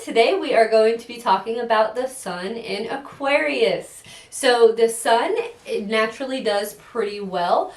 today we are going to be talking about the sun in Aquarius. So the sun, it naturally does pretty well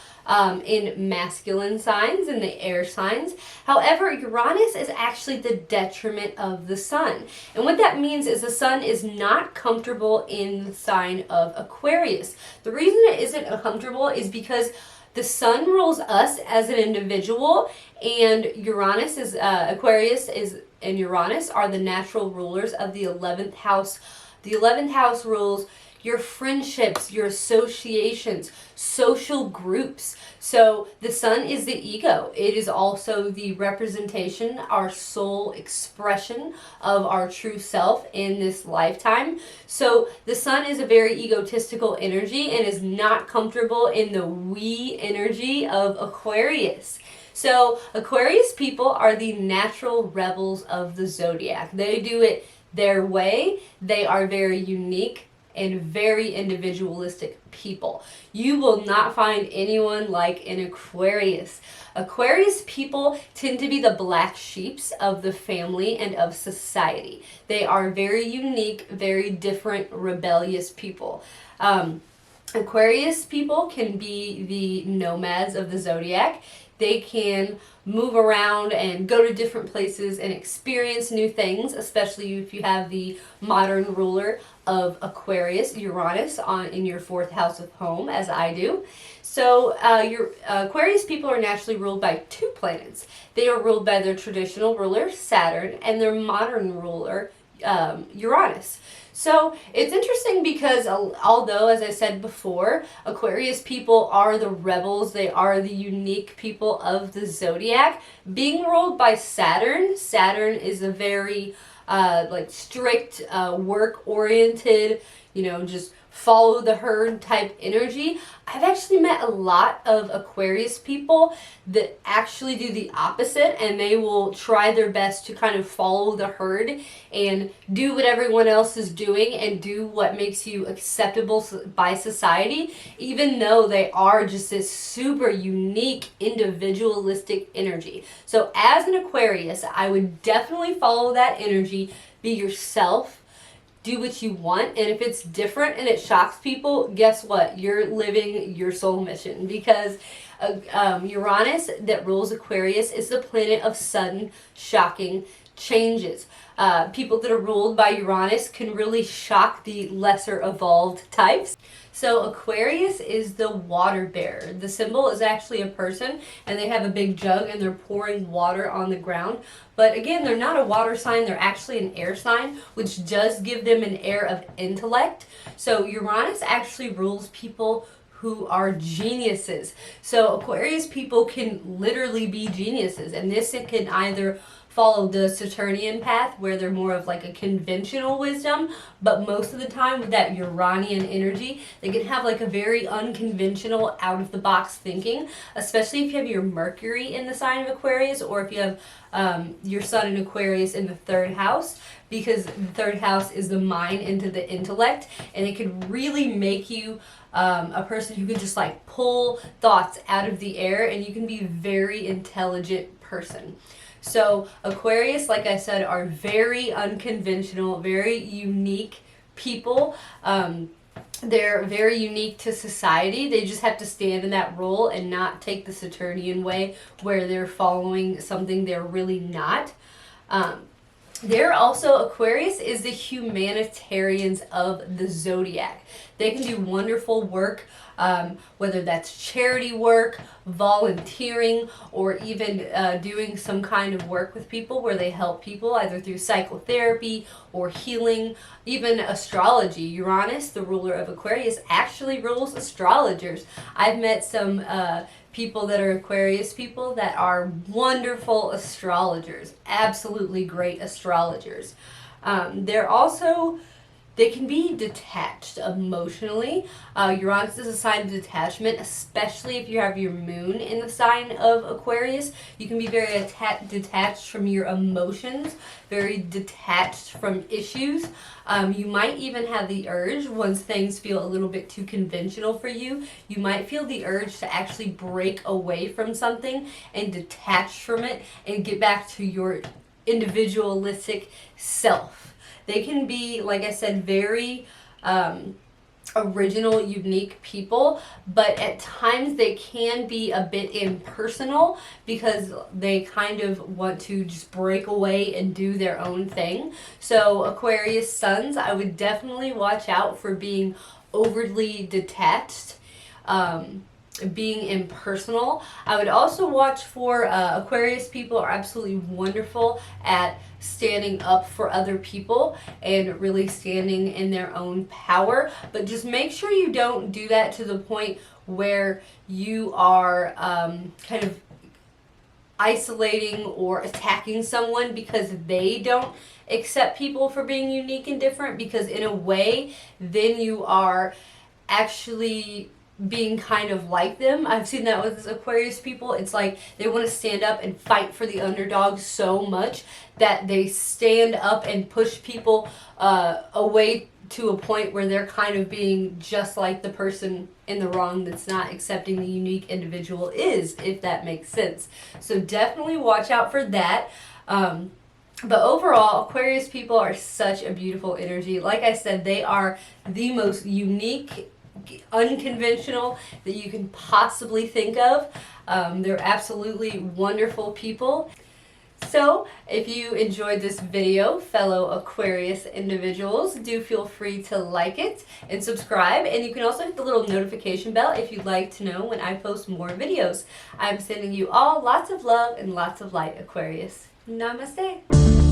in masculine signs, in the air signs. However, Uranus is actually the detriment of the sun. And what that means is the sun is not comfortable in the sign of Aquarius. The reason it isn't comfortable is because the sun rules us as an individual, and Uranus is Aquarius is and Uranus are the natural rulers of the 11th house. The 11th house rules your friendships, your associations, social groups. So the sun is the ego. It is also the representation, our soul expression of our true self in this lifetime. So the sun is a very egotistical energy and is not comfortable in the we energy of Aquarius. So Aquarius people are the natural rebels of the zodiac. They do it their way. They are very unique and very individualistic people. You will not find anyone like an Aquarius. Aquarius people tend to be the black sheeps of the family and of society. They are very unique, very different, rebellious people. Aquarius people can be the nomads of the zodiac. They can move around and go to different places and experience new things, especially if you have the modern ruler of Aquarius, Uranus, in your 4th house of home, as I do. So your Aquarius people are naturally ruled by 2 planets. They are ruled by their traditional ruler, Saturn, and their modern ruler, Uranus. So it's interesting because although, as I said before, Aquarius people are the rebels, they are the unique people of the zodiac, being ruled by Saturn. Saturn is a very strict, work-oriented, just follow the herd type energy. I've actually met a lot of Aquarius people that actually do the opposite, and they will try their best to kind of follow the herd and do what everyone else is doing and do what makes you acceptable by society, even though they are just this super unique individualistic energy. So as an Aquarius, I would definitely follow that energy, be yourself, do what you want, and if it's different and it shocks people, guess what? You're living your soul mission, because Uranus that rules Aquarius is the planet of sudden, shocking changes. People that are ruled by Uranus can really shock the lesser evolved types. So Aquarius is the water bearer. The symbol is actually a person, and they have a big jug and they're pouring water on the ground. But again, they're not a water sign, they're actually an air sign, which does give them an air of intellect. So Uranus actually rules people who are geniuses. So Aquarius people can literally be geniuses, and this can either follow the Saturnian path, where they're more of like a conventional wisdom, but most of the time with that Uranian energy, they can have like a very unconventional, out-of-the-box thinking, especially if you have your Mercury in the sign of Aquarius, or if you have your sun in Aquarius in the 3rd house, because the 3rd house is the mind into the intellect, and it can really make you a person who can just like pull thoughts out of the air, and you can be a very intelligent person. So Aquarius, like I said, are very unconventional, very unique people. They're very unique to society. They just have to stand in that role and not take the Saturnian way, where they're following something they're really not. They're also, Aquarius is the humanitarians of the zodiac. They can do wonderful work, whether that's charity work, volunteering, or even doing some kind of work with people where they help people either through psychotherapy or healing, even astrology. Uranus, the ruler of Aquarius, actually rules astrologers. I've met some people that are Aquarius people that are wonderful astrologers, absolutely great astrologers. They can be detached emotionally. Uranus is a sign of detachment, especially if you have your moon in the sign of Aquarius. You can be very detached from your emotions, very detached from issues. You might even have the urge, once things feel a little bit too conventional for you, you might feel the urge to actually break away from something and detach from it and get back to your individualistic self. They can be, like I said, very original, unique people, but at times they can be a bit impersonal because they kind of want to just break away and do their own thing. So Aquarius suns, I would definitely watch out for being overly detached, being impersonal. I would also watch for Aquarius people are absolutely wonderful at standing up for other people and really standing in their own power, but just make sure you don't do that to the point where you are kind of isolating or attacking someone because they don't accept people for being unique and different, because in a way then you are actually being kind of like them. I've seen that with Aquarius people. It's like they want to stand up and fight for the underdog so much that they stand up and push people away to a point where they're kind of being just like the person in the wrong that's not accepting the unique individual is, if that makes sense. So definitely watch out for that. But overall, Aquarius people are such a beautiful energy. Like I said, they are the most unique, unconventional that you can possibly think of. They're absolutely wonderful people. So if you enjoyed this video, fellow Aquarius individuals, do feel free to like it and subscribe, and you can also hit the little notification bell if you'd like to know when I post more videos. I'm sending you all lots of love and lots of light, Aquarius. Namaste.